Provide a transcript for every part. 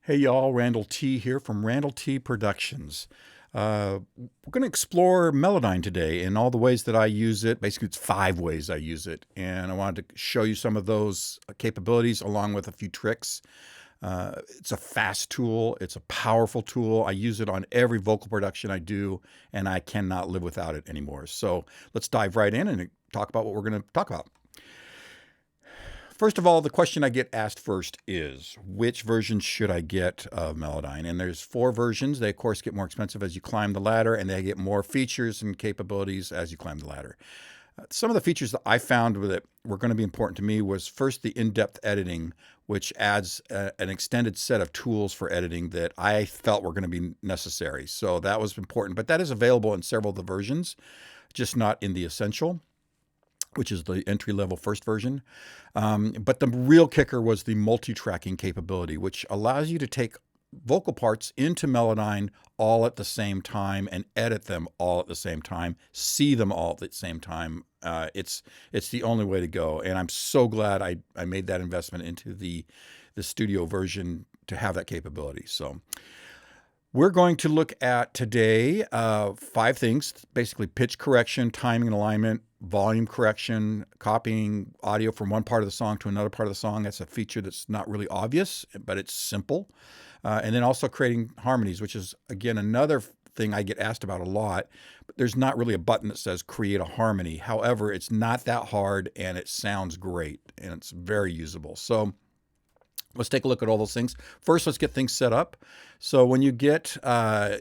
Hey y'all, Randall-T here from Randall-T Productions. We're going to explore Melodyne today and all the ways that I use it. Basically, it's 5 ways I use it. And I wanted to show you some of those capabilities along with a few tricks. It's a fast tool. It's a powerful tool. I use it on every vocal production I do, and I cannot live without it anymore. So let's dive right in and talk about what we're going to talk about. First of all, the question I get asked first is, which version should I get of Melodyne? And there's 4 versions. They, of course, get more expensive as you climb the ladder, and they get more features and capabilities as you climb the ladder. Some of the features that I found that were going to be important to me was first the in-depth editing, which adds an extended set of tools for editing that I felt were going to be necessary. So that was important, but that is available in several of the versions, just not in the Essential, which is the entry-level first version. But the real kicker was the multi-tracking capability, which allows you to take vocal parts into Melodyne all at the same time and edit them all at the same time, see them all at the same time. It's the only way to go, and I'm so glad I made that investment into the studio version to have that capability. So we're going to look at today 5 things, basically pitch correction, timing and alignment, volume correction, copying audio from one part of the song to another part of the song. That's a feature that's not really obvious, but it's simple. And then also creating harmonies, which is, again, another thing I get asked about a lot. But there's not really a button that says create a harmony. However, it's not that hard, and it sounds great, and it's very usable. So let's take a look at all those things. First, let's get things set up. So when you get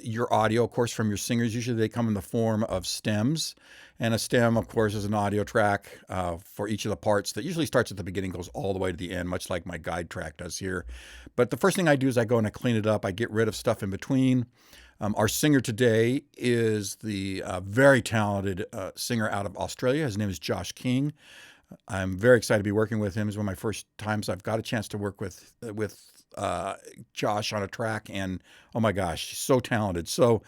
your audio, of course, from your singers, usually they come in the form of stems. And a stem, of course, is an audio track for each of the parts that usually starts at the beginning, goes all the way to the end, much like my guide track does here. But the first thing I do is I go and I clean it up. I get rid of stuff in between. Our singer today is the very talented singer out of Australia. His name is Josh King. I'm very excited to be working with him. It's one of my first times I've got a chance to work with Josh on a track, and oh my gosh, he's so talented. So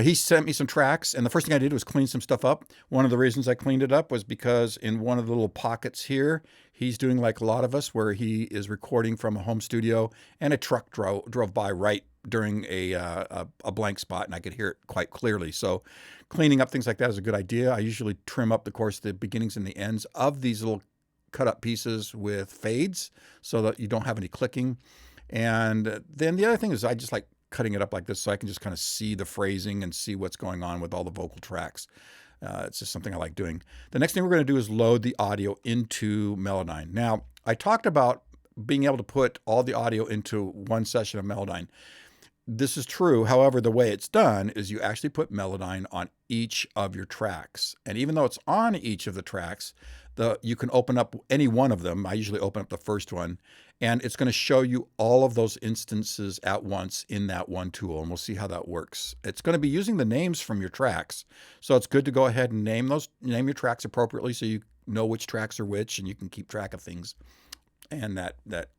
he sent me some tracks, and the first thing I did was clean some stuff up. One of the reasons I cleaned it up was because in one of the little pockets here, he's doing like a lot of us, where he is recording from a home studio, and a truck drove by right during a blank spot, and I could hear it quite clearly. So cleaning up things like that is a good idea. I usually trim up, of course, the beginnings and the ends of these little cut up pieces with fades so that you don't have any clicking. And then the other thing is I just like cutting it up like this so I can just kind of see the phrasing and see what's going on with all the vocal tracks. It's just something I like doing. The next thing we're going to do is load the audio into Melodyne. Now, I talked about being able to put all the audio into one session of Melodyne. This is true. However, the way it's done is you actually put Melodyne on each of your tracks. And even though it's on each of the tracks, you can open up any one of them. I usually open up the first one, and it's going to show you all of those instances at once in that one tool. And we'll see how that works. It's going to be using the names from your tracks. So it's good to go ahead and name your tracks appropriately so you know which tracks are which, and you can keep track of things. And that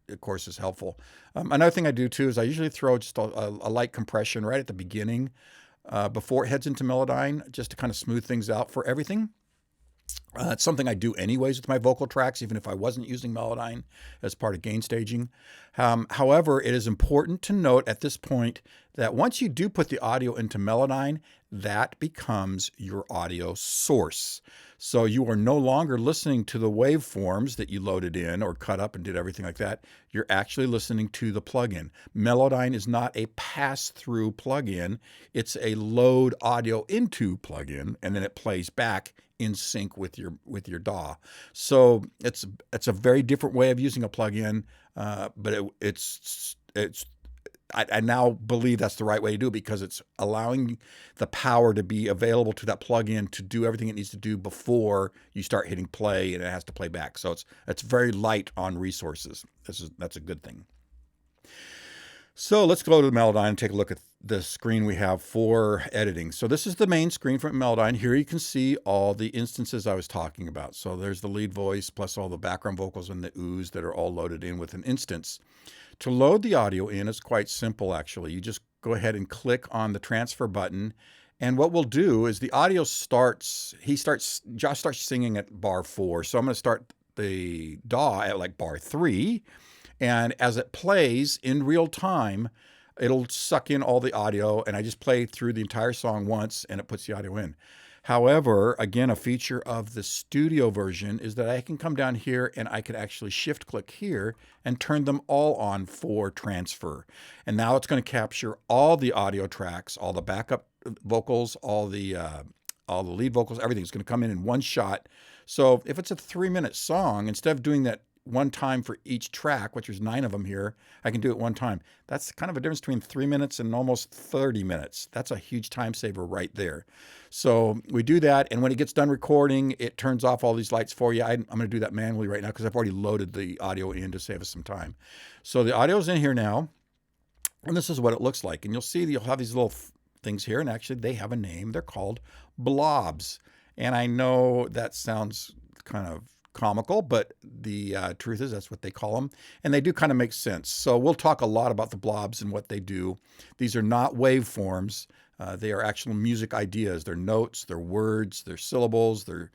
of course is helpful. Another thing I do too is I usually throw just a light compression right at the beginning before it heads into Melodyne, just to kind of smooth things out for everything. It's something I do anyways with my vocal tracks, even if I wasn't using Melodyne as part of gain staging. However, it is important to note at this point that once you do put the audio into Melodyne, that becomes your audio source. So you are no longer listening to the waveforms that you loaded in or cut up and did everything like that. You're actually listening to the plugin. Melodyne is not a pass-through plugin. It's a load audio into plugin, and then it plays back in sync with your DAW. So it's a very different way of using a plugin, but I now believe that's the right way to do it, because it's allowing the power to be available to that plugin to do everything it needs to do before you start hitting play and it has to play back. So it's very light on resources. That's a good thing. So let's go to the Melodyne and take a look at the screen we have for editing. So this is the main screen from Melodyne. Here you can see all the instances I was talking about. So there's the lead voice plus all the background vocals and the oohs that are all loaded in with an instance. To load the audio in is quite simple, actually. You just go ahead and click on the transfer button. And what we'll do is the audio starts, Josh starts singing at bar 4. So I'm going to start the DAW at like bar 3. And as it plays in real time, it'll suck in all the audio, and I just play through the entire song once and it puts the audio in. However, again, a feature of the studio version is that I can come down here and I could actually shift click here and turn them all on for transfer. And now it's going to capture all the audio tracks, all the backup vocals, all the lead vocals, everything's going to come in one shot. So if it's a 3-minute song, instead of doing that one time for each track, which there's 9 of them here, I can do it one time. That's kind of a difference between 3 minutes and almost 30 minutes. That's a huge time saver right there. So we do that, and when it gets done recording, it turns off all these lights for you. I'm going to do that manually right now because I've already loaded the audio in to save us some time. So the audio's in here now, and this is what it looks like. And you'll see you'll have these little things here, and actually they have a name. They're called blobs. And I know that sounds kind of comical, but the truth is that's what they call them, and they do kind of make sense. So we'll talk a lot about the blobs and what they do. These are not waveforms. They are actual music ideas. They're notes, they're words, they're syllables, they're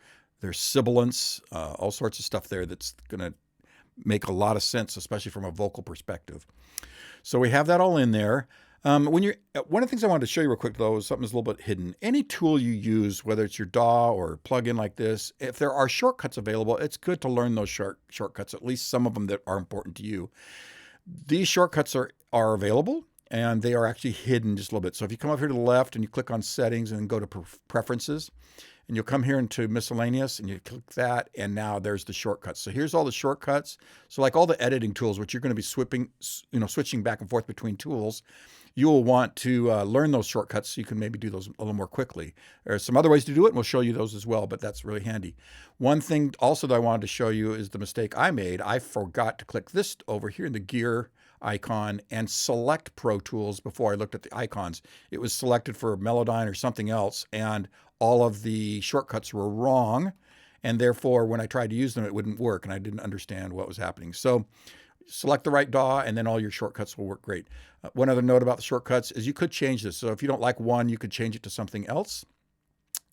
sibilants, all sorts of stuff there that's going to make a lot of sense, especially from a vocal perspective. So we have that all in there. One of the things I wanted to show you real quick, though, is something that's a little bit hidden. Any tool you use, whether it's your DAW or plugin like this, if there are shortcuts available, it's good to learn those shortcuts, at least some of them that are important to you. These shortcuts are available, and they are actually hidden just a little bit. So if you come up here to the left and you click on Settings and go to Preferences, and you'll come here into Miscellaneous, and you click that, and now there's the shortcuts. So here's all the shortcuts. So like all the editing tools, which you're going to be switching back and forth between tools, you will want to learn those shortcuts so you can maybe do those a little more quickly. There are some other ways to do it, and we'll show you those as well, but that's really handy. One thing also that I wanted to show you is the mistake I made. I forgot to click this over here in the gear icon and select Pro Tools before I looked at the icons. It was selected for Melodyne or something else, and all of the shortcuts were wrong, and therefore when I tried to use them, it wouldn't work, and I didn't understand what was happening. So select the right DAW, and then all your shortcuts will work great. One other note about the shortcuts is you could change this. So if you don't like one, you could change it to something else.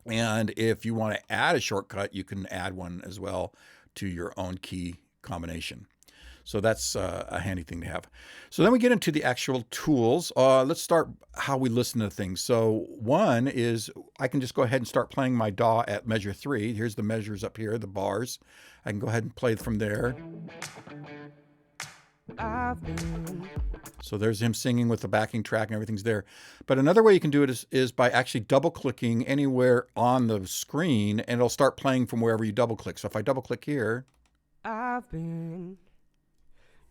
And if you want to add a shortcut, you can add one as well to your own key combination. So that's a handy thing to have. So then we get into the actual tools. Let's start how we listen to things. So one is I can just go ahead and start playing my DAW at measure 3. Here's the measures up here, the bars. I can go ahead and play from there. So there's him singing with the backing track and everything's there. But another way you can do it is by actually double clicking anywhere on the screen, and it'll start playing from wherever you double click. So if I double click here, I've been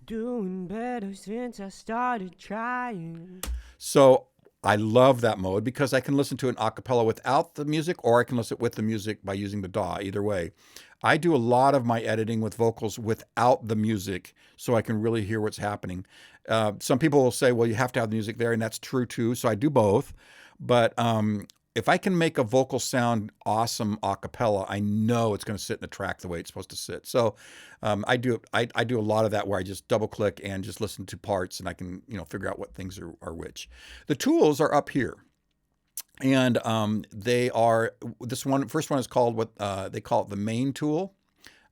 doing better since I started trying. So I love that mode because I can listen to an a cappella without the music, or I can listen with the music by using the DAW, either way. I do a lot of my editing with vocals without the music so I can really hear what's happening. Some people will say, well, you have to have the music there, and that's true too, so I do both. But if I can make a vocal sound awesome a cappella, I know it's going to sit in the track the way it's supposed to sit. So I do a lot of that where I just double click and just listen to parts, and I can figure out what things are which. The tools are up here. And they are, first one is called what they call it the main tool.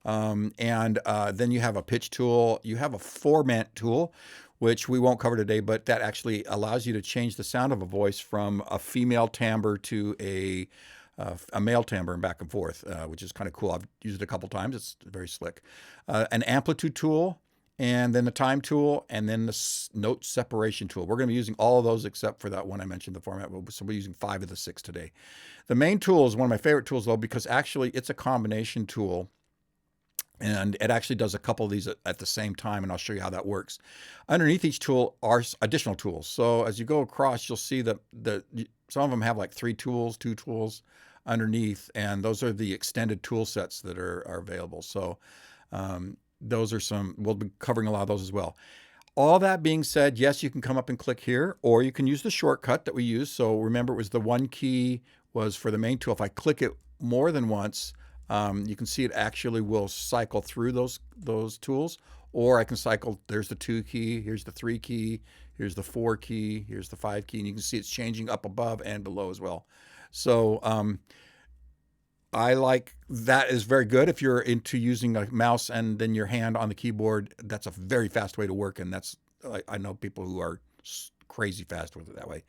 And then you have a pitch tool. You have a format tool, which we won't cover today, but that actually allows you to change the sound of a voice from a female timbre to a male timbre and back and forth, which is kind of cool. I've used it a couple times. It's very slick. An amplitude tool, and then the time tool, and then the note separation tool. We're going to be using all of those except for that one I mentioned, the format. So we're using 5 of the 6 today. The main tool is one of my favorite tools, though, because actually it's a combination tool, and it actually does a couple of these at the same time, and I'll show you how that works. Underneath each tool are additional tools. So as you go across, you'll see that some of them have like 3 tools, 2 tools underneath, and those are the extended tool sets that are available. So those are we'll be covering a lot of those as well. All that being said, yes, you can come up and click here, or you can use the shortcut that we use. So remember, it was the 1 key was for the main tool. If I click it more than once, you can see it actually will cycle through those tools, or I can cycle, there's the 2 key, here's the 3 key, here's the 4 key, here's the 5 key, and you can see it's changing up above and below as well. So I like that is very good if you're into using a mouse and then your hand on the keyboard. That's a very fast way to work, and I know people who are crazy fast with it that way.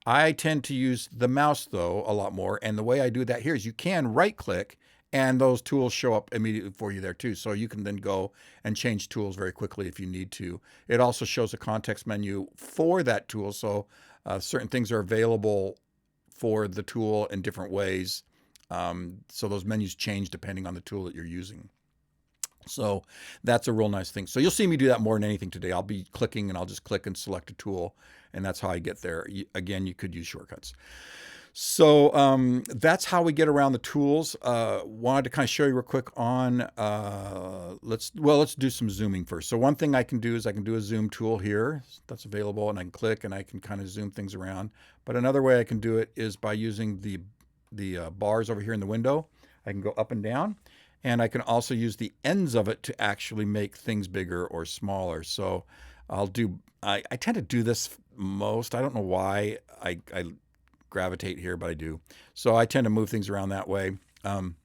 I tend to use the mouse though a lot more, and the way I do that here is you can right click and those tools show up immediately for you there too. So you can then go and change tools very quickly if you need to. It also shows a context menu for that tool, so certain things are available for the tool in different ways. So those menus change depending on the tool that you're using. So that's a real nice thing. So you'll see me do that more than anything today. I'll be clicking and I'll just click and select a tool, and that's how I get there. Again, you could use shortcuts. So that's how we get around the tools. Wanted to kind of show you real quick on, let's do some zooming first. So one thing I can do is I can do a zoom tool here that's available, and I can click and I can kind of zoom things around. But another way I can do it is by using the bars over here in the window. I can go up and down, and I can also use the ends of it to actually make things bigger or smaller. So I tend to do this most. I don't know why I gravitate here, but I do. So I tend to move things around that way. And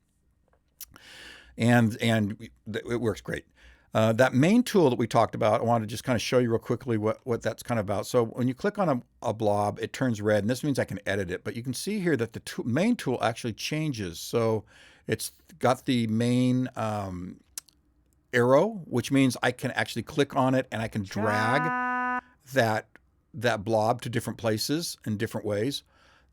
it works great. That main tool that we talked about, I want to just kind of show you real quickly what that's kind of about. So when you click on a blob, it turns red, and this means I can edit it. But you can see here that the main tool actually changes. So it's got the main arrow, which means I can actually click on it and I can drag that blob to different places in different ways.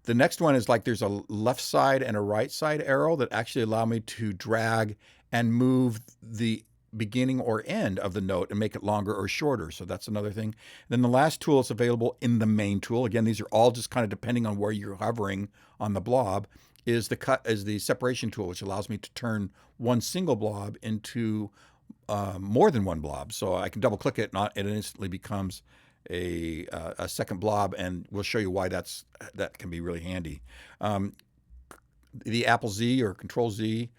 The next one is like there's a left side and a right side arrow that actually allow me to drag and move the beginning or end of the note and make it longer or shorter. So that's another thing. Then the last tool is available in the main tool. Again, these are all just kind of depending on where you're hovering on the blob, is the separation tool, which allows me to turn one single blob into more than one blob. So I can double click it and it instantly becomes a second blob, and we'll show you why that can be really handy. The Apple Z or Control Z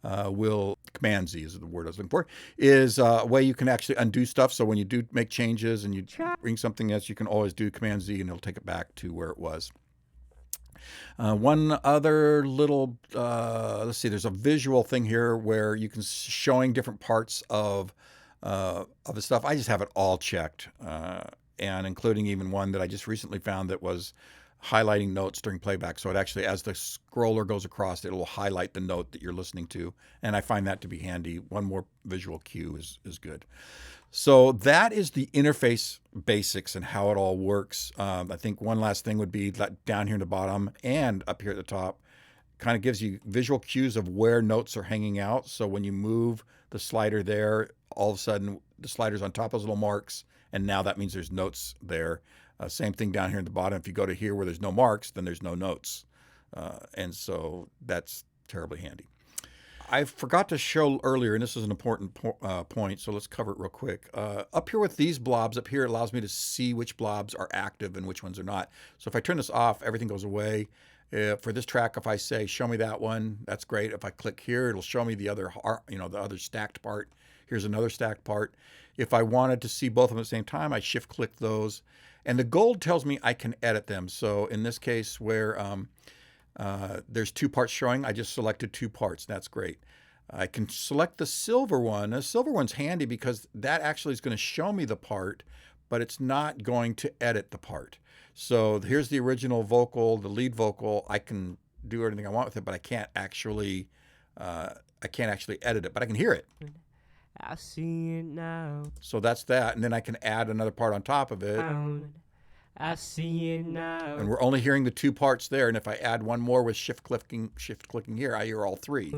Command Z is the word I was looking for, is a way you can actually undo stuff. So when you do make changes and you bring something else, you can always do Command Z and it'll take it back to where it was. One other little, let's see, there's a visual thing here where you can showing different parts of the stuff. I just have it all checked, and including even one that I just recently found that was highlighting notes during playback. So it actually, as the scroller goes across, it will highlight the note that you're listening to. And I find that to be handy. One more visual cue is good. So that is the interface basics and how it all works. I think one last thing would be that down here in the bottom and up here at the top kind of gives you visual cues of where notes are hanging out. So when you move the slider there, all of a sudden the slider's on top of those little marks, and now that means there's notes there. Same thing down here at the bottom. If you go to here where there's no marks, then there's no notes. And so that's terribly handy. I forgot to show earlier, and this is an important point, so let's cover it real quick. Up here with these blobs, up here it allows me to see which blobs are active and which ones are not. So if I turn this off, everything goes away. For this track, if I say, show me that one, that's great. If I click here, it'll show me the other, the other stacked part. Here's another stacked part. If I wanted to see both of them at the same time, I shift click those. And the gold tells me I can edit them. So in this case where there's two parts showing, I just selected two parts. That's great. I can select the silver one. The silver one's handy because that actually is going to show me the part, but it's not going to edit the part. So here's the original vocal, the lead vocal. I can do anything I want with it, but I can't actually edit it, but I can hear it. I see it now. So that's that, and then I can add another part on top of it. I see it now. And we're only hearing the two parts there, and if I add one more with shift clicking here, I hear all three.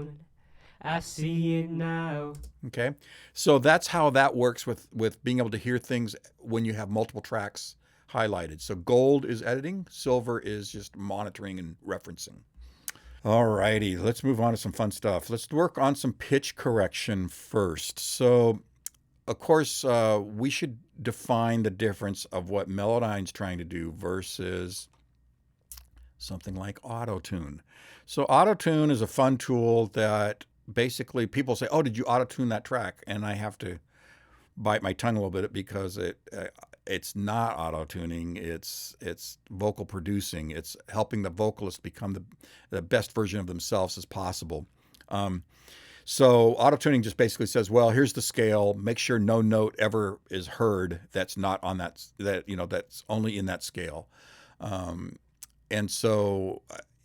I see it now. Okay, so that's how that works with being able to hear things when you have multiple tracks highlighted. So gold is editing, silver is just monitoring and referencing. All righty, let's move on to some fun stuff. Let's work on some pitch correction first. So, of course, we should define the difference of what Melodyne's trying to do versus something like auto-tune. So auto-tune is a fun tool that basically people say, oh, did you auto-tune that track? And I have to bite my tongue a little bit because it's not auto-tuning, it's vocal producing. It's helping the vocalist become the best version of themselves as possible. So auto tuning just basically says, well, here's the scale. Make sure no note ever is heard that's not on that's only in that scale. And so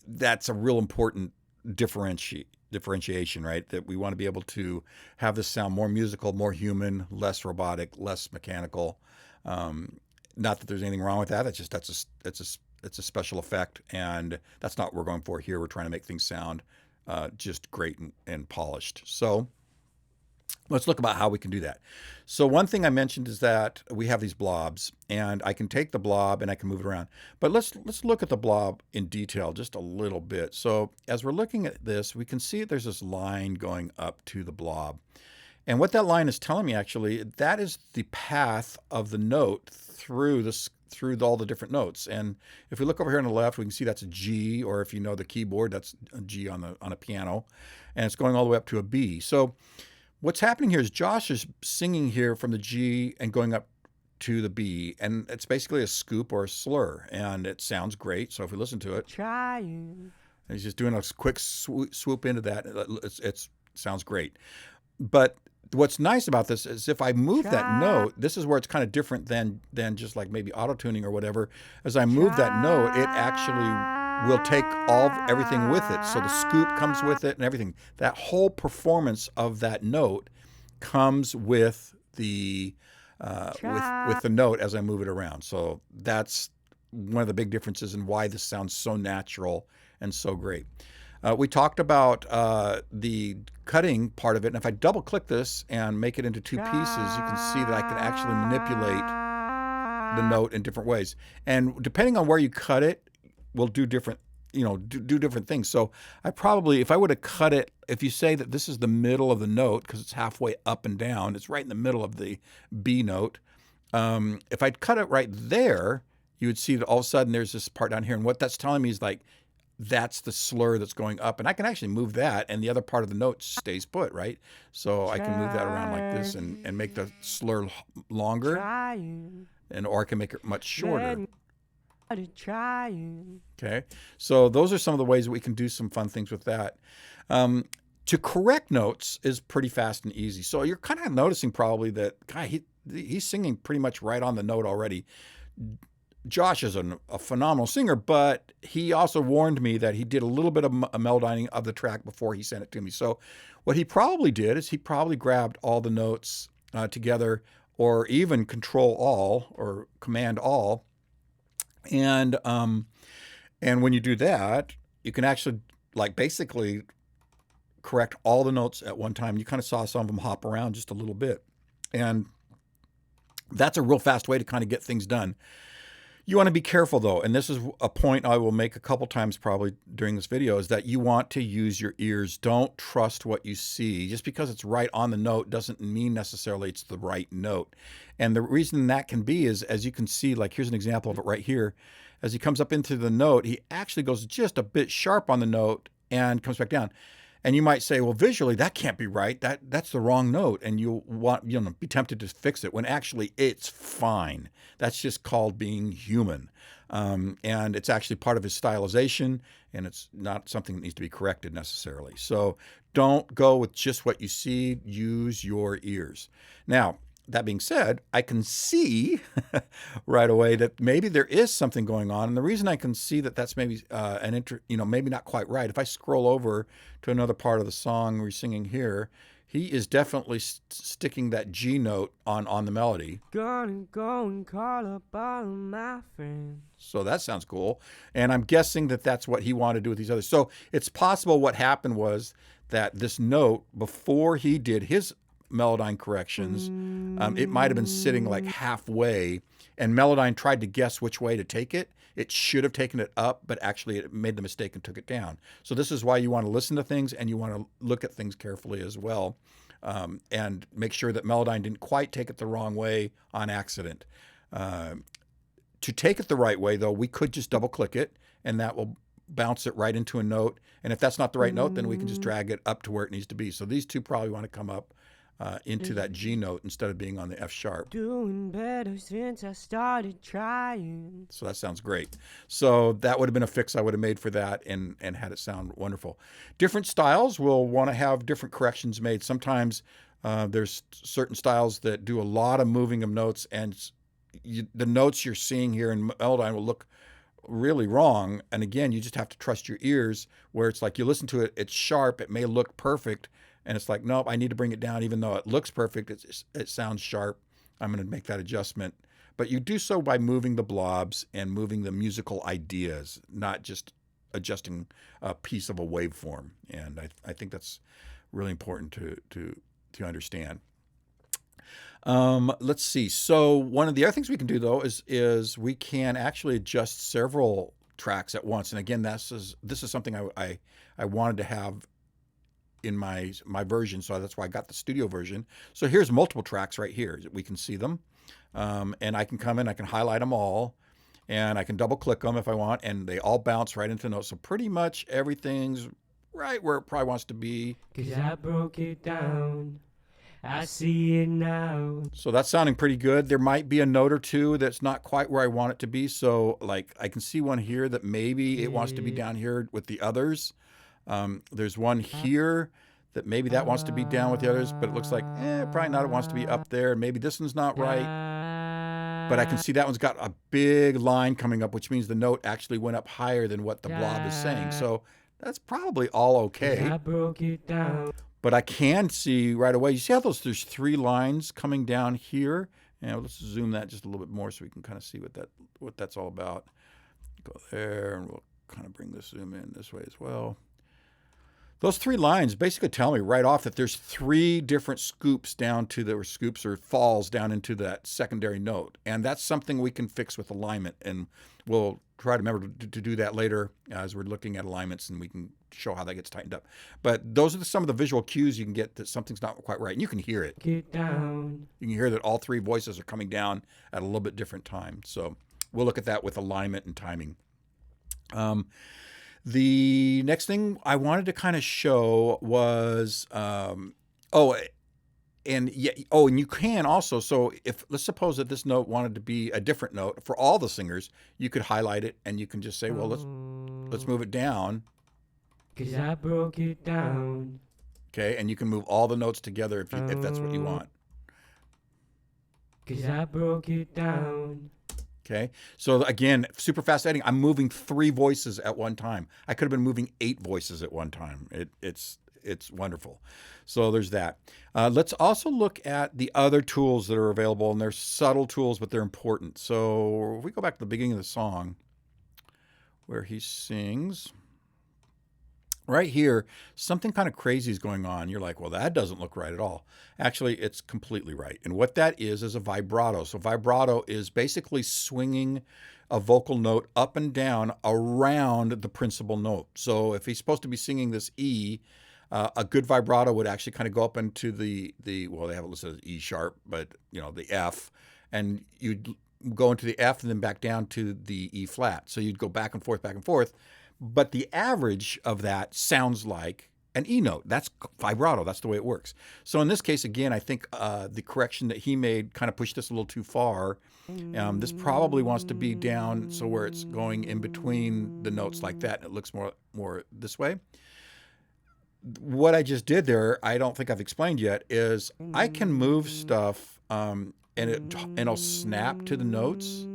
that's a real important differentiation, right? That we want to be able to have this sound more musical, more human, less robotic, less mechanical. Not that there's anything wrong with that. It's just it's a special effect, and that's not what we're going for here. We're trying to make things sound just great and polished. So let's look about how we can do that. So one thing I mentioned is that we have these blobs, and I can take the blob and I can move it around. But let's look at the blob in detail just a little bit. So as we're looking at this, we can see that there's this line going up to the blob. And what that line is telling me, actually, that is the path of the note through all the different notes. And if we look over here on the left, we can see that's a G, or if you know the keyboard, that's a G on a piano, and it's going all the way up to a B. So what's happening here is Josh is singing here from the G and going up to the B, and it's basically a scoop or a slur, and it sounds great. So if we listen to it, Trying. he's just doing a quick swoop into that. It sounds great. But what's nice about this is if I move that note, this is where it's kind of different than just like maybe auto tuning or whatever. As I move that note, it actually will take everything with it. So the scoop comes with it and everything. That whole performance of that note comes with the with the note as I move it around. So that's one of the big differences in why this sounds so natural and so great. We talked about the cutting part of it, and if I double click this and make it into two pieces, you can see that I can actually manipulate the note in different ways. And depending on where you cut it, will do different, do different things. So I probably, if I would have cut it, if you say that this is the middle of the note, because it's halfway up and down, it's right in the middle of the B note. If I'd cut it right there, you would see that all of a sudden there's this part down here. And what that's telling me is like, that's the slur that's going up, and I can actually move that, and the other part of the note stays put, right? So I can move that around like this and make the slur longer, or I can make it much shorter. Okay, so those are some of the ways that we can do some fun things with that. To correct notes is pretty fast and easy. So you're kind of noticing probably that, he's singing pretty much right on the note already. Josh is a phenomenal singer, but he also warned me that he did a little bit of a melodyning of the track before he sent it to me. So what he probably did is he probably grabbed all the notes together, or even Control All or Command All. And when you do that, you can actually basically correct all the notes at one time. You kind of saw some of them hop around just a little bit. And that's a real fast way to kind of get things done. You want to be careful though, and this is a point I will make a couple times probably during this video, is that you want to use your ears. Don't trust what you see. Just because it's right on the note doesn't mean necessarily it's the right note. And the reason that can be is, as you can see, like here's an example of it right here. As he comes up into the note, he actually goes just a bit sharp on the note and comes back down. And you might say, well, visually, that can't be right. That's the wrong note. And you'll be tempted to fix it when actually it's fine. That's just called being human. And it's actually part of his stylization, and it's not something that needs to be corrected necessarily. So don't go with just what you see. Use your ears. Now, that being said, I can see right away that maybe there is something going on, and the reason I can see that that's maybe maybe not quite right. If I scroll over to another part of the song we're singing here, he is definitely sticking that G note on the melody. Gonna go and call up all of my friends. So that sounds cool, and I'm guessing that that's what he wanted to do with these others. So it's possible what happened was that this note, before he did his Melodyne corrections, it might have been sitting like halfway, and Melodyne tried to guess which way to take it. It should have taken it up, but actually it made the mistake and took it down. So this is why you want to listen to things, and you want to look at things carefully as well, and make sure that Melodyne didn't quite take it the wrong way on accident. To take it the right way, though, we could just double click it, and that will bounce it right into a note. And if that's not the right note, then we can just drag it up to where it needs to be. So these two probably want to come up into that G note instead of being on the F sharp. Doing better since I started trying. So that sounds great. So that would have been a fix I would have made for that and had it sound wonderful. Different styles will want to have different corrections made. Sometimes there's certain styles that do a lot of moving of notes, and the notes you're seeing here in Melodyne will look really wrong. And again, you just have to trust your ears, where it's like you listen to it, it's sharp, it may look perfect, and it's like, nope, I need to bring it down. Even though it looks perfect, it sounds sharp. I'm going to make that adjustment. But you do so by moving the blobs and moving the musical ideas, not just adjusting a piece of a waveform. And I think that's really important to understand. Let's see. So one of the other things we can do, though, is we can actually adjust several tracks at once. And again, this is something I wanted to have in my version, so that's why I got the studio version. So here's multiple tracks right here. We can see them, and I can come in, I can highlight them all, and I can double click them if I want, and they all bounce right into the notes. So pretty much everything's right where it probably wants to be. 'Cause I broke it down, I see it now. So that's sounding pretty good. There might be a note or two that's not quite where I want it to be. So like I can see one here that maybe it wants to be down here with the others. There's one here that maybe that wants to be down with the others, but it looks like, probably not. It wants to be up there. Maybe this one's not right. But I can see that one's got a big line coming up, which means the note actually went up higher than what the blob is saying. So that's probably all okay. I broke it down. But I can see right away, you see how there's 3 lines coming down here? And let's zoom that just a little bit more so we can kind of see what that's all about. Go there, and we'll kind of bring the zoom in this way as well. Those 3 lines basically tell me right off that there's 3 different scoops down to the, or scoops or falls down into that secondary note. And that's something we can fix with alignment. And we'll try to remember to do that later as we're looking at alignments, and we can show how that gets tightened up. But those are some of the visual cues you can get that something's not quite right. And you can hear it. Get down. You can hear that all 3 voices are coming down at a little bit different time. So we'll look at that with alignment and timing. The next thing I wanted to kind of show was, and you can also, so if, let's suppose that this note wanted to be a different note for all the singers, you could highlight it and you can just say, well, let's move it down. 'Cause I broke it down. Okay, and you can move all the notes together if that's what you want. 'Cause I broke it down. Okay, so again, super fast editing. I'm moving 3 voices at one time. I could have been moving 8 voices at one time. It's wonderful. So there's that. Let's also look at the other tools that are available, and they're subtle tools, but they're important. So if we go back to the beginning of the song where he sings, right here, something kind of crazy is going on. You're like, well, that doesn't look right at all. Actually, it's completely right. And what that is a vibrato. So vibrato is basically swinging a vocal note up and down around the principal note. So if he's supposed to be singing this E, a good vibrato would actually kind of go up into well, they have it listed as E sharp, but the F, and you'd go into the F and then back down to the E flat. So you'd go back and forth. But the average of that sounds like an E note. That's vibrato. That's the way it works. So in this case, again, I think the correction that he made kind of pushed this a little too far. This probably wants to be down so where it's going in between the notes like that. And it looks more this way. What I just did there, I don't think I've explained yet, is I can move stuff and it'll snap to the notes.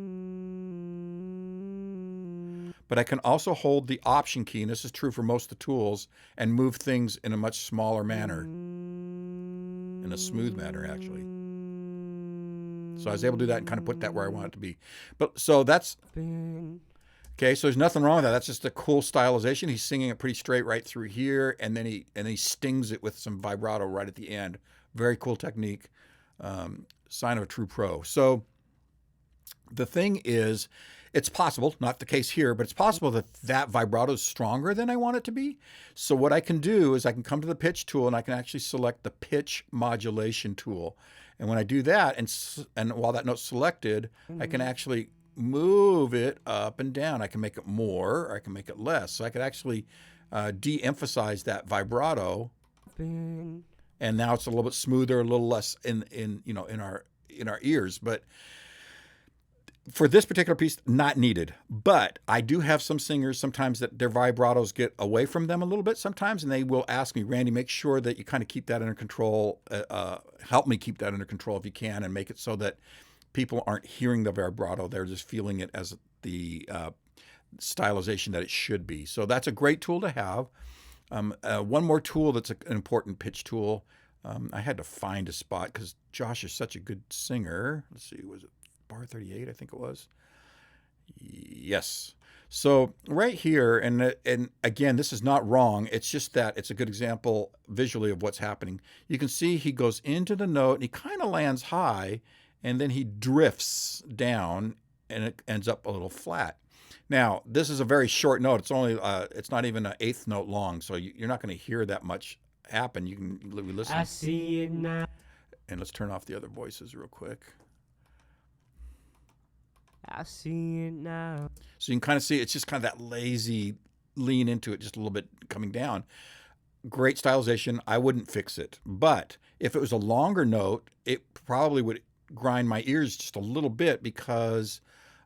But I can also hold the Option key, and this is true for most of the tools, and move things in a much smaller manner, in a smooth manner, actually. So I was able to do that and kind of put that where I want it to be. But so that's okay. So there's nothing wrong with that. That's just a cool stylization. He's singing it pretty straight right through here, and then he stings it with some vibrato right at the end. Very cool technique. Sign of a true pro. So the thing is, it's possible, not the case here, but it's possible that vibrato is stronger than I want it to be. So what I can do is I can come to the pitch tool and I can actually select the pitch modulation tool. And when I do that, and while that note's selected, I can actually move it up and down. I can make it more, or I can make it less. So I could actually de-emphasize that vibrato and now it's a little bit smoother, a little less in our ears. But for this particular piece, not needed. But I do have some singers sometimes that their vibratos get away from them a little bit sometimes, and they will ask me, Randy, make sure that you kind of keep that under control. Help me keep that under control if you can, and make it so that people aren't hearing the vibrato. They're just feeling it as the stylization that it should be. So that's a great tool to have. One more tool that's an important pitch tool. I had to find a spot because Josh is such a good singer. Let's see, was it bar 38? I think it was. Yes. So right here, and again, this is not wrong. It's just that it's a good example visually of what's happening. You can see he goes into the note and he kind of lands high, and then he drifts down and it ends up a little flat. Now, this is a very short note. It's only, it's not even an eighth note long, so you're not going to hear that much happen. You can listen. I see it now. And let's turn off the other voices real quick. I see it now. So you can kind of see it's just kind of that lazy lean into it, just a little bit coming down. Great stylization. I wouldn't fix it. But if it was a longer note, it probably would grind my ears just a little bit because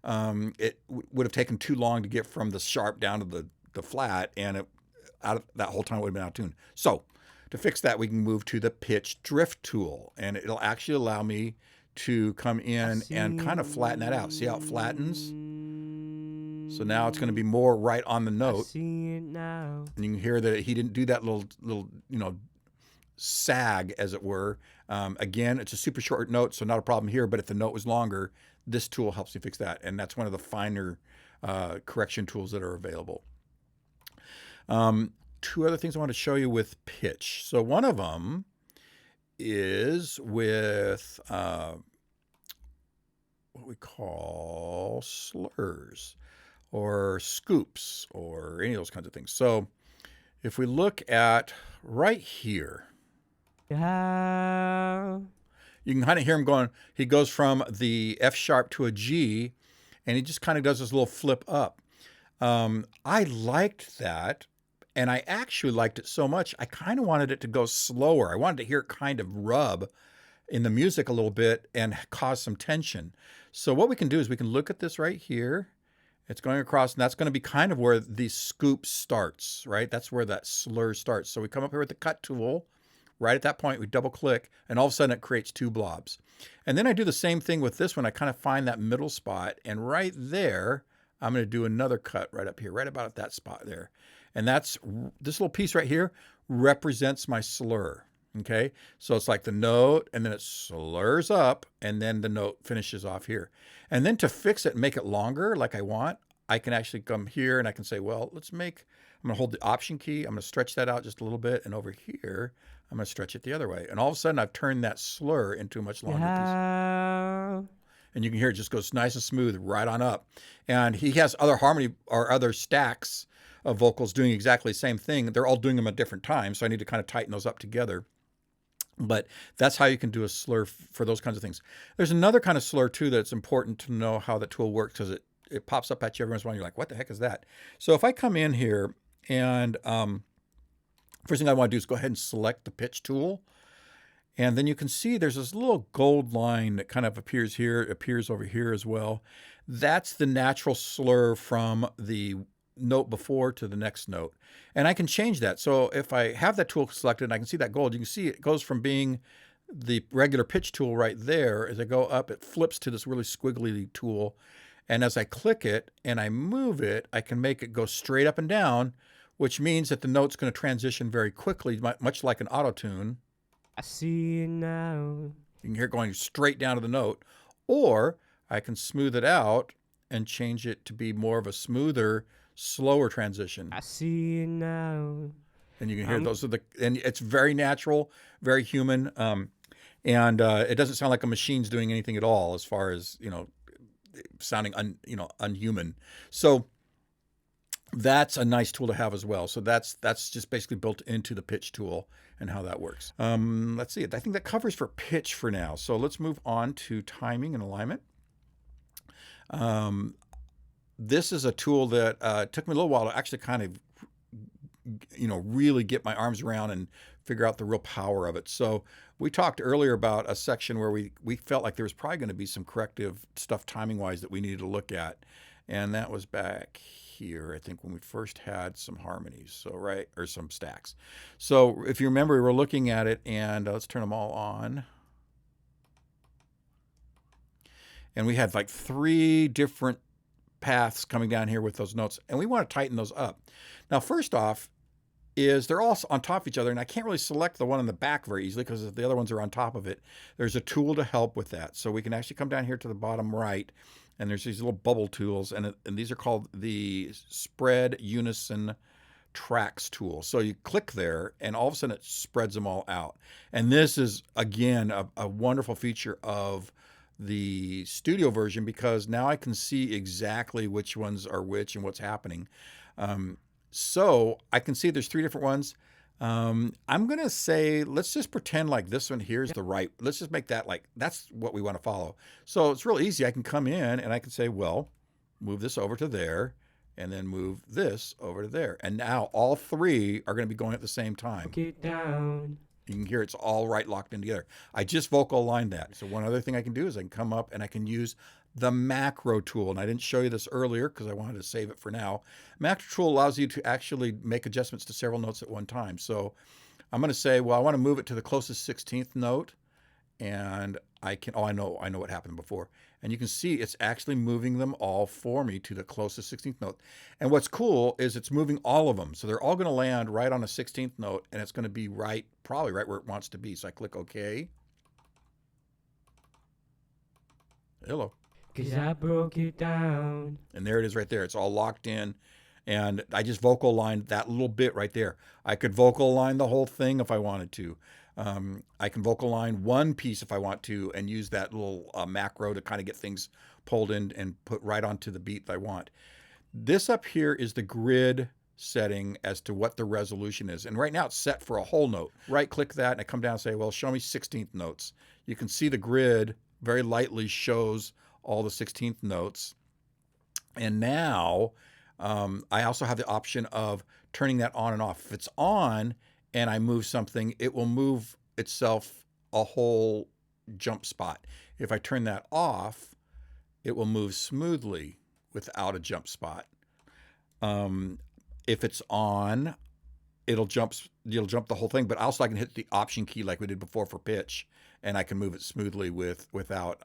it would have taken too long to get from the sharp down to the flat, and that whole time would have been out of tune. So to fix that, we can move to the pitch drift tool, and it'll actually allow me to come in and kind of flatten that out. See how it flattens? So now it's going to be more right on the note. I see it now. And you can hear that he didn't do that little sag, as it were. Again, it's a super short note, so not a problem here. But if the note was longer, this tool helps you fix that. And that's one of the finer correction tools that are available. Two other things I want to show you with pitch. So one of them is with what we call slurs or scoops or any of those kinds of things. So if we look at right here, Yeah. you can kind of hear him going, he goes from the F sharp to a G, and he just kind of does this little flip up. I liked that, and I actually liked it so much, I kind of wanted it to go slower. I wanted to hear it kind of rub in the music a little bit and cause some tension. So what we can do is we can look at this right here. It's going across, and that's going to be kind of where the scoop starts, right? That's where that slur starts. So we come up here with the cut tool. Right at that point, we double click, and all of a sudden it creates two blobs. And then I do the same thing with this one. I kind of find that middle spot, and right there, I'm going to do another cut right up here, right about at that spot there. And that's this little piece right here represents my slur. Okay, so it's like the note, and then it slurs up, and then the note finishes off here. And then to fix it and make it longer like I want, I can actually come here and I can say, well, I'm going to hold the Option key. I'm going to stretch that out just a little bit. And over here, I'm going to stretch it the other way. And all of a sudden, I've turned that slur into a much longer piece. And you can hear it just goes nice and smooth right on up. And he has other harmony or other stacks of vocals doing exactly the same thing. They're all doing them at different times. So I need to kind of tighten those up together. But that's how you can do a slur for those kinds of things. There's another kind of slur, too, that's important to know how the tool works, because it pops up at you every once in a while. You're like, what the heck is that? So if I come in here and first thing I want to do is go ahead and select the pitch tool. And then you can see there's this little gold line that kind of appears here. It appears over here as well. That's the natural slur from the note before to the next note. And I can change that. So if I have that tool selected and I can see that gold, you can see it goes from being the regular pitch tool right there. As I go up, it flips to this really squiggly tool. And as I click it and I move it, I can make it go straight up and down, which means that the note's going to transition very quickly, much like an auto tune. I see it now. You can hear it going straight down to the note. Or I can smooth it out and change it to be more of a smoother, slower transition. I see it now. And you can hear and it's very natural, very human. And it doesn't sound like a machine's doing anything at all as far as, sounding unhuman. So that's a nice tool to have as well. So that's just basically built into the pitch tool and how that works. Let's see. I think that covers for pitch for now. So let's move on to timing and alignment. This is a tool that took me a little while to actually kind of really get my arms around and figure out the real power of it. So we talked earlier about a section where we felt like there was probably going to be some corrective stuff timing wise that we needed to look at. And that was back here, I think, when we first had some harmonies. So, right, or some stacks. So if you remember, we were looking at it, and let's turn them all on. And we had like 3 different paths coming down here with those notes, and we want to tighten those up. Now, first off, is they're all on top of each other, and I can't really select the one in the back very easily because the other ones are on top of it. There's a tool to help with that. So we can actually come down here to the bottom right, and there's these little bubble tools, and these are called the Spread Unison Tracks tool. So you click there, and all of a sudden it spreads them all out. And this is, again, a wonderful feature of the studio version, because now I can see exactly which ones are which and what's happening. So I can see there's 3 different ones. I'm going to say, let's just pretend like this one here is the right. Let's just make that like, that's what we want to follow. So it's real easy. I can come in and I can say, well, move this over to there, and then move this over to there. And now all 3 are going to be going at the same time. Get down. You can hear it's all right locked in together. I just vocal aligned that. So one other thing I can do is I can come up and I can use the macro tool. And I didn't show you this earlier because I wanted to save it for now. Macro tool allows you to actually make adjustments to several notes at one time. So I'm going to say, well, I want to move it to the closest 16th note. And I can, I know what happened before. And you can see it's actually moving them all for me to the closest 16th note. And what's cool is it's moving all of them. So they're all going to land right on a 16th note, and it's going to be right, probably right where it wants to be. So I click OK. Hello. 'Cause I broke it down. And there it is right there. It's all locked in. And I just vocal aligned that little bit right there. I could vocal align the whole thing if I wanted to. I can vocal align one piece if I want to, and use that little macro to kind of get things pulled in and put right onto the beat that I want. This up here is the grid setting as to what the resolution is. And right now it's set for a whole note. Right click that and I come down and say, well, show me 16th notes. You can see the grid very lightly shows all the 16th notes. And now I also have the option of turning that on and off. If it's on and I move something, it will move itself a whole jump spot. If I turn that off, it will move smoothly without a jump spot. If it's on, it'll jump the whole thing, but also I can hit the option key like we did before for pitch, and I can move it smoothly without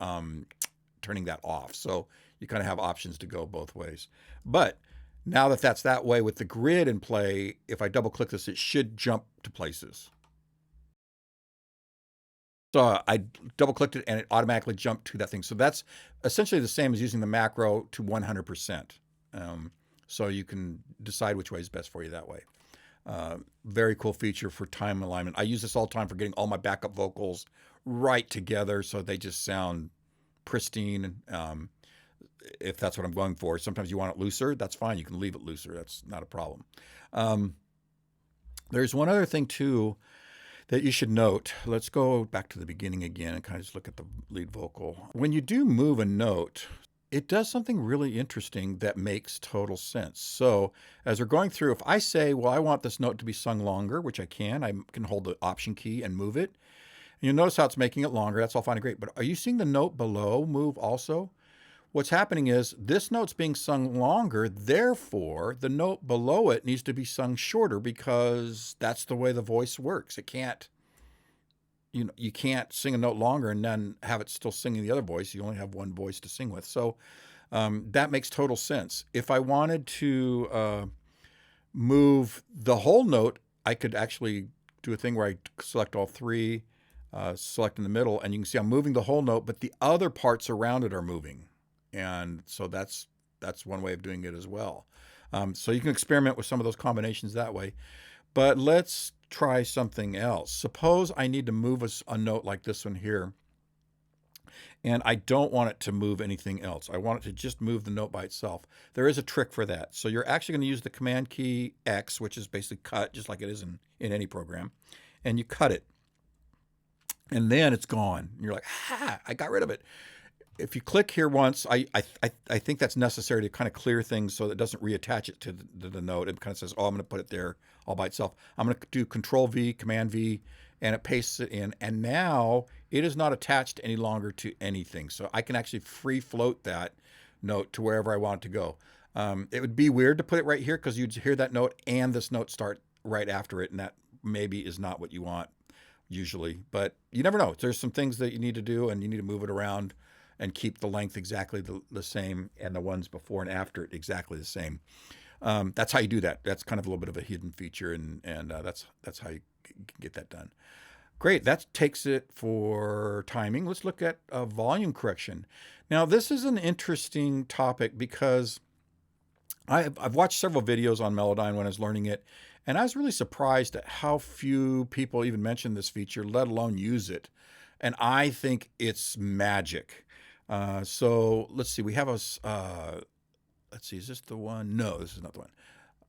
turning that off. So you kind of have options to go both ways. But now that that's that way with the grid in play, if I double click this, it should jump to places. So I double clicked it and it automatically jumped to that thing. So that's essentially the same as using the macro to 100%. So you can decide which way is best for you that way. Very cool feature for time alignment. I use this all the time for getting all my backup vocals right together so they just sound pristine. If that's what I'm going for. Sometimes you want it looser, that's fine. You can leave it looser. That's not a problem. There's one other thing too that you should note. Let's go back to the beginning again and kind of just look at the lead vocal. When you do move a note, it does something really interesting that makes total sense. So as we're going through, if I say, well, I want this note to be sung longer, which I can hold the option key and move it. And you'll notice how it's making it longer. That's all fine and great. But are you seeing the note below move also? What's happening is this note's being sung longer, therefore the note below it needs to be sung shorter, because that's the way the voice works. It can't, you can't sing a note longer and then have it still singing the other voice. You only have one voice to sing with. So that makes total sense. If I wanted to move the whole note, I could actually do a thing where I select all 3, select in the middle, and you can see I'm moving the whole note, but the other parts around it are moving. And so that's one way of doing it as well. So you can experiment with some of those combinations that way. But let's try something else. Suppose I need to move a note like this one here, and I don't want it to move anything else. I want it to just move the note by itself. There is a trick for that. So you're actually going to use the Command key X, which is basically cut, just like it is in any program. And you cut it. And then it's gone. And you're like, I got rid of it. if you click here once, I think that's necessary to kind of clear things so that it doesn't reattach it to the note. It kind of says, oh, I'm going to put it there all by itself. I'm going to do Control V, Command V, and it pastes it in. And now it is not attached any longer to anything. So I can actually free float that note to wherever I want it to go. It would be weird to put it right here because you'd hear that note and this note start right after it. And that maybe is not what you want usually, but you never know. There's some things that you need to do and you need to move it around and keep the length exactly the same and the ones before and after it exactly the same. That's how you do that. That's kind of a little bit of a hidden feature, and that's how you can get that done. Great, that takes it for timing. Let's look at volume correction. Now, this is an interesting topic because I've watched several videos on Melodyne when I was learning it, and I was really surprised at how few people even mention this feature, let alone use it. And I think it's magic. So let's see, we have a, let's see, is this the one? No, this is not the one.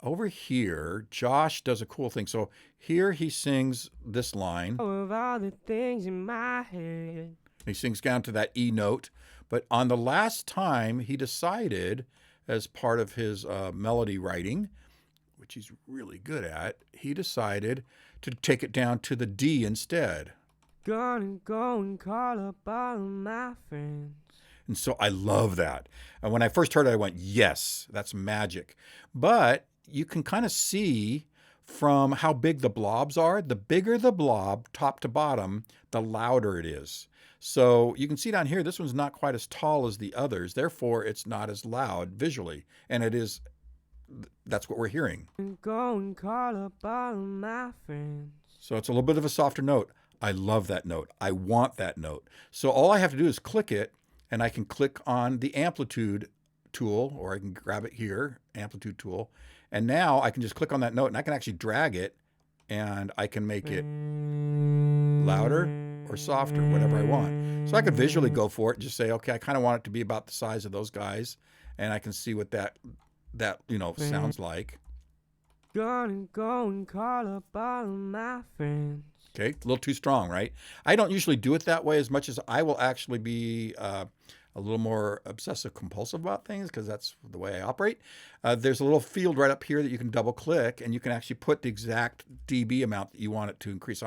Over here, Josh does a cool thing. So here he sings this line. Of all the things in my head. He sings down to that E note. But on the last time, he decided, as part of his melody writing, which he's really good at, he decided to take it down to the D instead. Gonna go and call up all of my friends. And so I love that. And when I first heard it, I went, yes, that's magic. But you can kind of see from how big the blobs are. The bigger the blob, top to bottom, the louder it is. So you can see down here, this one's not quite as tall as the others. Therefore, it's not as loud visually. And it is, that's what we're hearing. Go and call up all of my friends. So it's a little bit of a softer note. I love that note. I want that note. So all I have to do is click it, and I can click on the amplitude tool, or I can grab it here, amplitude tool. And now I can just click on that note, and I can actually drag it, and I can make it louder or softer, whatever I want. So I could visually go for it and just say, okay, I kind of want it to be about the size of those guys, and I can see what that sounds like. Gonna go and call up all of my friends. Okay, a little too strong, right? I don't usually do it that way as much as I will actually be a little more obsessive compulsive about things because that's the way I operate. There's a little field right up here that you can double click and you can actually put the exact dB amount that you want it to increase.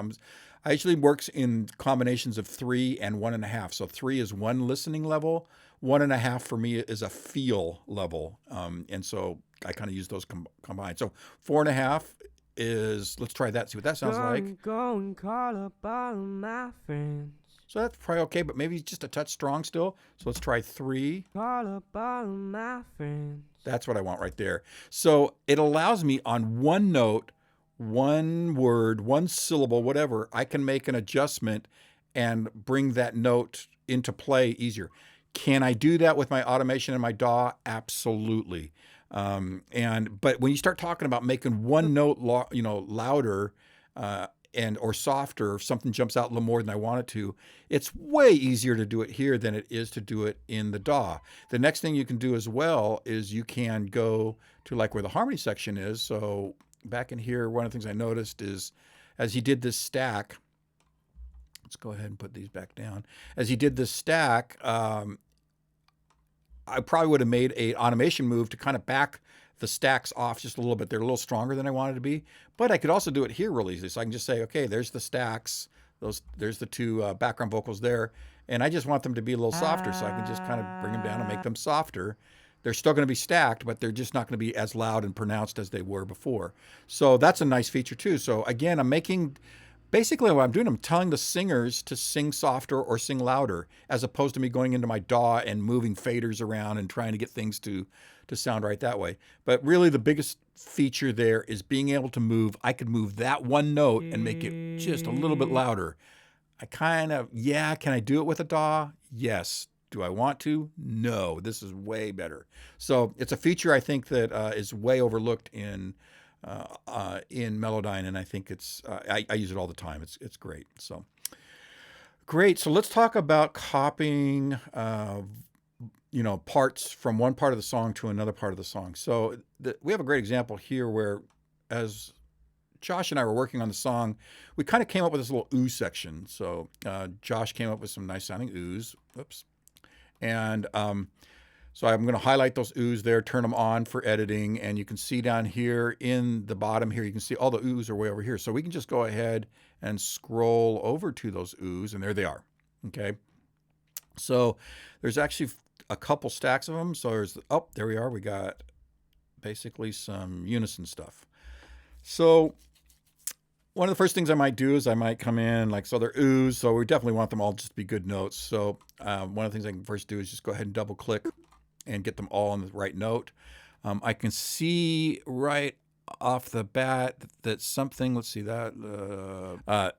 I usually works in combinations of 3 and 1.5. So 3 is one listening level, 1.5 for me is a feel level. And so I kind of use those combined. So 4.5 is, let's try that, see what that sounds like. Go and call up all of my friends. So that's probably okay, but maybe just a touch strong still. So let's try 3. Call up all of my friends. That's what I want right there. So it allows me on one note, one word, one syllable, whatever, I can make an adjustment and bring that note into play easier. Can I do that with my automation and my DAW? Absolutely. But when you start talking about making one note, louder or softer, if something jumps out a little more than I want it to, it's way easier to do it here than it is to do it in the DAW. The next thing you can do as well is you can go to like where the harmony section is. So back in here, one of the things I noticed is as he did this stack, let's go ahead and put these back down. As he did this stack, I probably would have made an automation move to kind of back the stacks off just a little bit. They're a little stronger than I wanted to be, but I could also do it here really easily. So I can just say, okay, there's the stacks. There's the two background vocals there. And I just want them to be a little softer. So I can just kind of bring them down and make them softer. They're still going to be stacked, but they're just not going to be as loud and pronounced as they were before. So that's a nice feature too. So again, basically what I'm doing, I'm telling the singers to sing softer or sing louder, as opposed to me going into my DAW and moving faders around and trying to get things to sound right that way. But really the biggest feature there is being able to move. I could move that one note and make it just a little bit louder. Can I do it with a DAW? Yes. Do I want to? No, this is way better. So it's a feature I think that is way overlooked in Melodyne, and I think I use it all the time. It's great. So great. So let's talk about copying, parts from one part of the song to another part of the song. So we have a great example here where, as Josh and I were working on the song, we kind of came up with this little ooh section. So Josh came up with some nice sounding oohs. Oops. And so I'm going to highlight those oohs there, turn them on for editing, and you can see down here in the bottom here, you can see all the oohs are way over here. So we can just go ahead and scroll over to those oohs, and there they are. Okay. So there's actually a couple stacks of them. So there's, oh, there we are. We got basically some unison stuff. So one of the first things I might do is I might come in like, so they're oohs. So we definitely want them all just to be good notes. So one of the things I can first do is just go ahead and double click and get them all on the right note. I can see right off the bat that something, let's see that,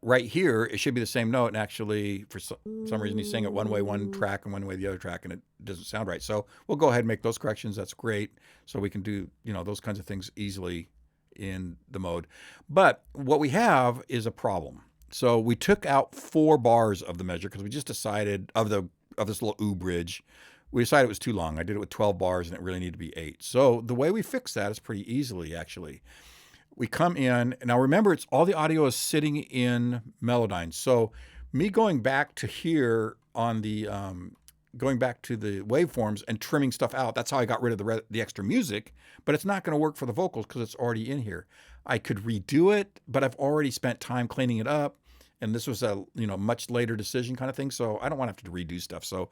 right here, it should be the same note. And actually, for some reason, he's saying it one way, one track, and one way the other track, and it doesn't sound right. So we'll go ahead and make those corrections. That's great. So we can do, those kinds of things easily in the mode. But what we have is a problem. So we took out 4 bars of the measure because we just decided of this little ooh bridge. We decided it was too long. I did it with 12 bars and it really needed to be 8. So the way we fix that is pretty easily, actually. We come in, now remember, it's all the audio is sitting in Melodyne. So me going back to here on the, going back to the waveforms and trimming stuff out, that's how I got rid of the extra music, but it's not going to work for the vocals because it's already in here. I could redo it, but I've already spent time cleaning it up. And this was a much later decision kind of thing, so I don't want to have to redo stuff. So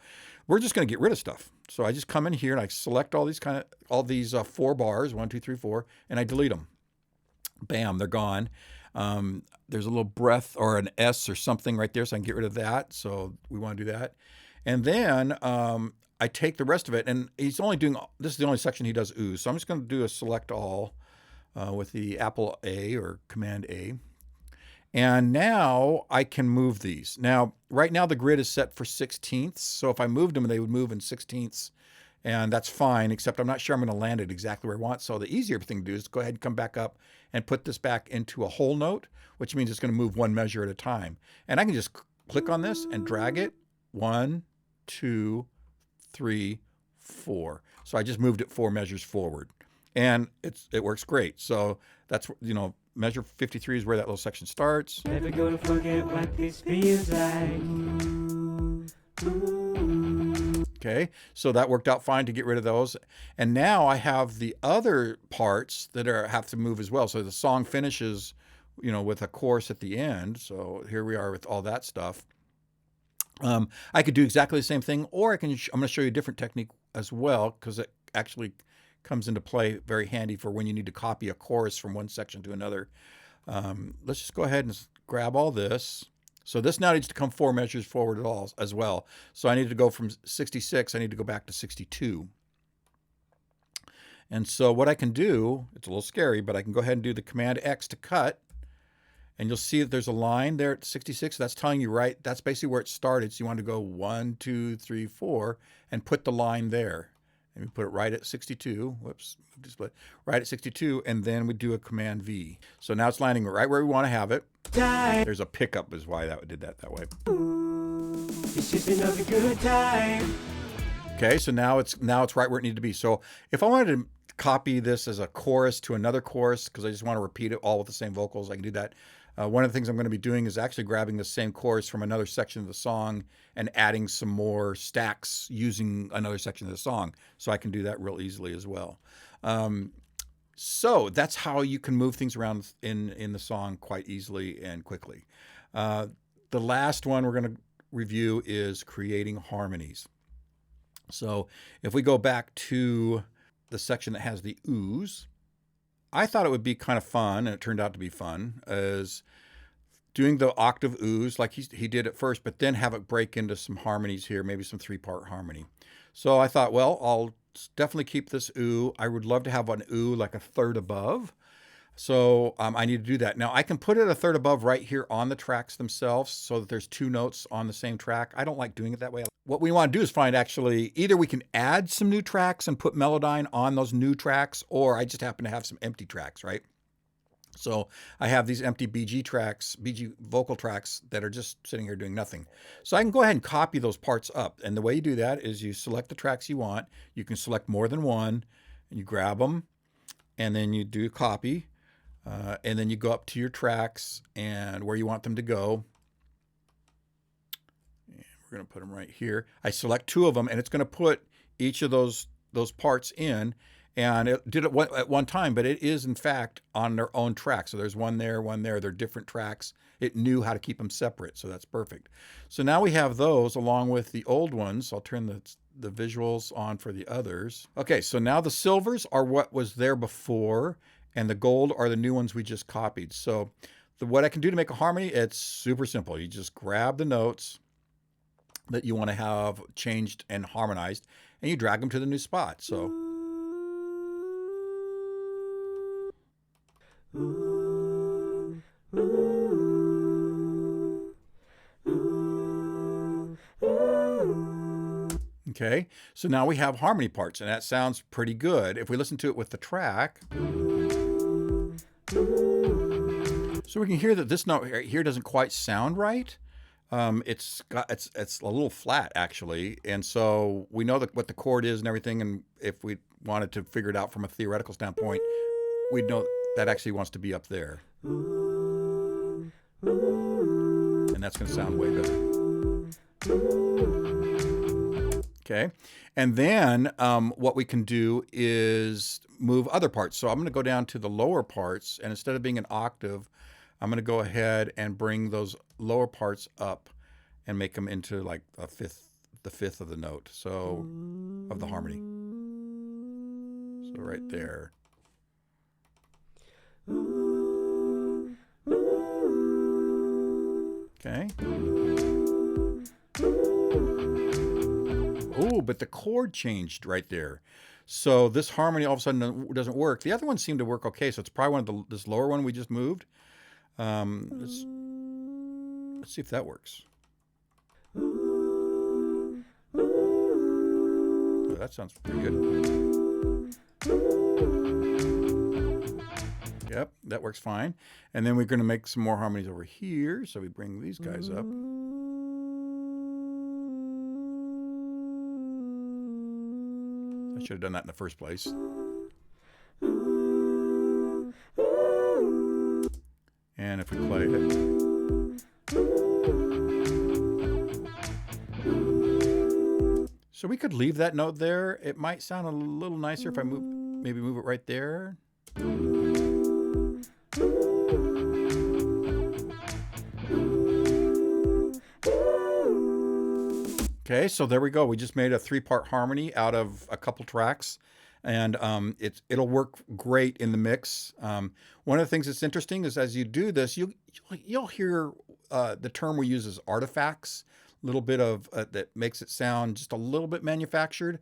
we're just going to get rid of stuff. So I just come in here and I select all these 4 bars, 1, 2, 3, 4, and I delete them. Bam, they're gone. There's a little breath or an S or something right there, so I can get rid of that. So we want to do that. And then I take the rest of it, and he's only doing, this is the only section he does oohs. So I'm just going to do a select all with the Apple A or Command A. And now I can move these. Now, right now the grid is set for 16ths. So if I moved them, they would move in 16ths. And that's fine, except I'm not sure I'm going to land it exactly where I want. So the easier thing to do is go ahead and come back up and put this back into a whole note, which means it's going to move one measure at a time. And I can just click on this and drag it. 1, 2, 3, 4. So I just moved it 4 measures forward. And it works great. So that's, measure 53 is where that little section starts. Never gonna forget what this feels like. Okay, so that worked out fine to get rid of those. And now I have the other parts that have to move as well. So the song finishes, with a chorus at the end. So here we are with all that stuff. I could do exactly the same thing, or I'm going to show you a different technique as well, because it actually comes into play very handy for when you need to copy a chorus from one section to another. Let's just go ahead and grab all this. So this now needs to come 4 measures forward as well. So I need to go from 66, I need to go back to 62. And so what I can do, it's a little scary, but I can go ahead and do the Command X to cut. And you'll see that there's a line there at 66. That's telling you that's basically where it started. So you want to go 1, 2, 3, 4, and put the line there. And we put it right at 62. Whoops, display. Right at 62, and then we do a Command V. So now it's landing right where we want to have it. There's a pickup is why that did that way. Ooh, it's just another good time. Okay, so now it's right where it needed to be. So if I wanted to copy this as a chorus to another chorus, because I just want to repeat it all with the same vocals, I can do that. One of the things I'm going to be doing is actually grabbing the same chorus from another section of the song and adding some more stacks using another section of the song. So I can do that real easily as well. So that's how you can move things around in the song quite easily and quickly. The last one we're going to review is creating harmonies. So if we go back to the section that has the oohs, I thought it would be kind of fun, and it turned out to be fun, is doing the octave oohs like he did at first, but then have it break into some harmonies here, maybe some 3-part harmony. So I thought, well, I'll definitely keep this ooh. I would love to have an ooh like a third above. So I need to do that. Now I can put it a third above right here on the tracks themselves so that there's 2 notes on the same track. I don't like doing it that way. What we want to do is find actually, either we can add some new tracks and put Melodyne on those new tracks, or I just happen to have some empty tracks, right? So I have these empty BG vocal tracks that are just sitting here doing nothing. So I can go ahead and copy those parts up. And the way you do that is you select the tracks you want. You can select more than one, and you grab them, and then you do copy. And then you go up to your tracks and where you want them to go. And we're going to put them right here. I select 2 of them, and it's going to put each of those parts in. And it did it at one time, but it is in fact on their own track. So there's one there, one there. They're different tracks. It knew how to keep them separate, so that's perfect. So now we have those along with the old ones. I'll turn the visuals on for the others. Okay, so now the silvers are what was there before, and the gold are the new ones we just copied. So what I can do to make a harmony, it's super simple. You just grab the notes that you want to have changed and harmonized, and you drag them to the new spot. So. Okay, so now we have harmony parts, and that sounds pretty good. If we listen to it with the track, so we can hear that this note right here doesn't quite sound right. It's a little flat actually, and so we know what the chord is and everything. And if we wanted to figure it out from a theoretical standpoint, we'd know that actually wants to be up there, and that's going to sound way better. Okay, and then what we can do is move other parts. So I'm going to go down to the lower parts, and instead of being an octave, I'm going to go ahead and bring those lower parts up and make them into like the fifth of the note, so of the harmony. So right there. Okay. Oh, but the chord changed right there. So this harmony all of a sudden doesn't work. The other one seemed to work okay, so it's probably one of this lower one we just moved. Let's see if that works. Oh, that sounds pretty good. Yep, that works fine. And then we're going to make some more harmonies over here. So we bring these guys up. I should have done that in the first place. And if we play it. So we could leave that note there. It might sound a little nicer if I maybe move it right there. Okay, so there we go. We just made a 3-part harmony out of a couple tracks, and it'll work great in the mix. One of the things that's interesting is as you do this, you'll hear the term we use is artifacts, a little bit of that makes it sound just a little bit manufactured.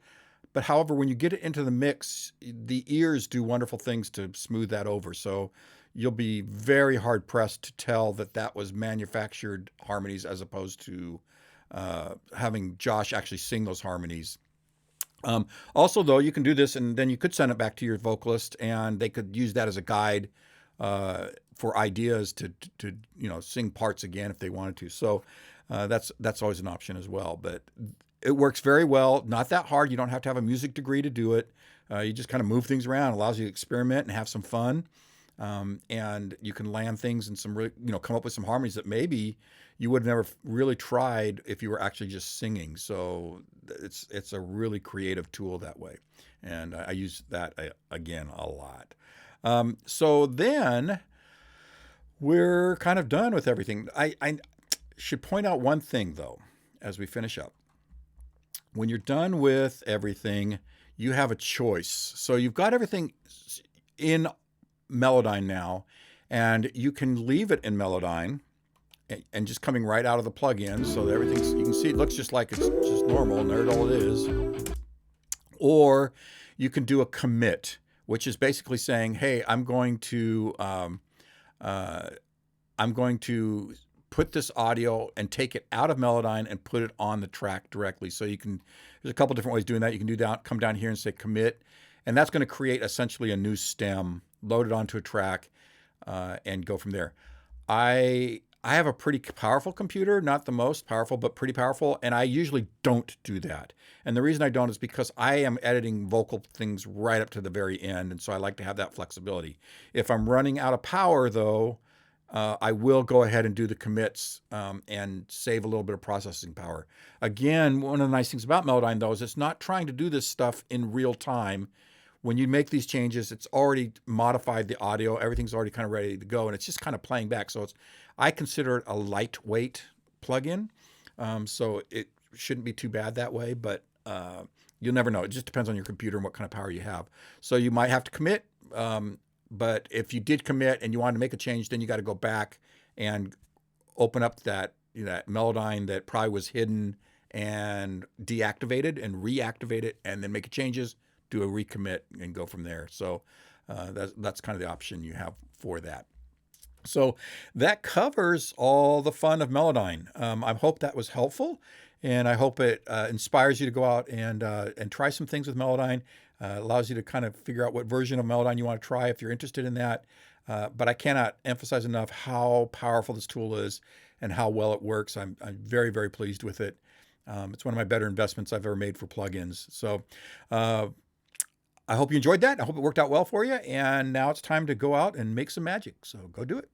But however, when you get it into the mix, the ears do wonderful things to smooth that over. So you'll be very hard pressed to tell that was manufactured harmonies as opposed to having Josh actually sing those harmonies. Also, though, you can do this and then you could send it back to your vocalist and they could use that as a guide for ideas to sing parts again if they wanted to. So that's always an option as well. But it works very well. Not that hard. You don't have to have a music degree to do it. You just kind of move things around. It allows you to experiment and have some fun. And you can land things and some really, come up with some harmonies that maybe you would have never really tried if you were actually just singing. So it's a really creative tool that way. And I use that again a lot. So then we're kind of done with everything. I should point out one thing though, as we finish up. When you're done with everything, you have a choice. So you've got everything in Melodyne now, and you can leave it in Melodyne and just coming right out of the plugin. So everything's, you can see it looks just like it's just normal, and there all it is. Or you can do a commit, which is basically saying, hey, I'm going to put this audio and take it out of Melodyne and put it on the track directly. So you can, there's a couple different ways of doing that. You can come down here and say commit, and that's going to create essentially a new stem, load it onto a track, and go from there. I have a pretty powerful computer, not the most powerful, but pretty powerful, and I usually don't do that. And the reason I don't is because I am editing vocal things right up to the very end, and so I like to have that flexibility. If I'm running out of power, though, I will go ahead and do the commits and save a little bit of processing power. Again, one of the nice things about Melodyne, though, is it's not trying to do this stuff in real time. When you make these changes, it's already modified the audio. Everything's already kind of ready to go, and it's just kind of playing back. So I consider it a lightweight plugin. So it shouldn't be too bad that way, but you'll never know. It just depends on your computer and what kind of power you have. So you might have to commit. But if you did commit and you wanted to make a change, then you got to go back and open up that that Melodyne that probably was hidden and deactivated and reactivate it, and then make changes, do a recommit, and go from there. So that's kind of the option you have for that. So that covers all the fun of Melodyne. I hope that was helpful, and I hope it inspires you to go out and try some things with Melodyne. Allows you to kind of figure out what version of Melodyne you want to try if you're interested in that. But I cannot emphasize enough how powerful this tool is and how well it works. I'm very, very pleased with it. It's one of my better investments I've ever made for plugins. So I hope you enjoyed that. I hope it worked out well for you. And now it's time to go out and make some magic. So go do it.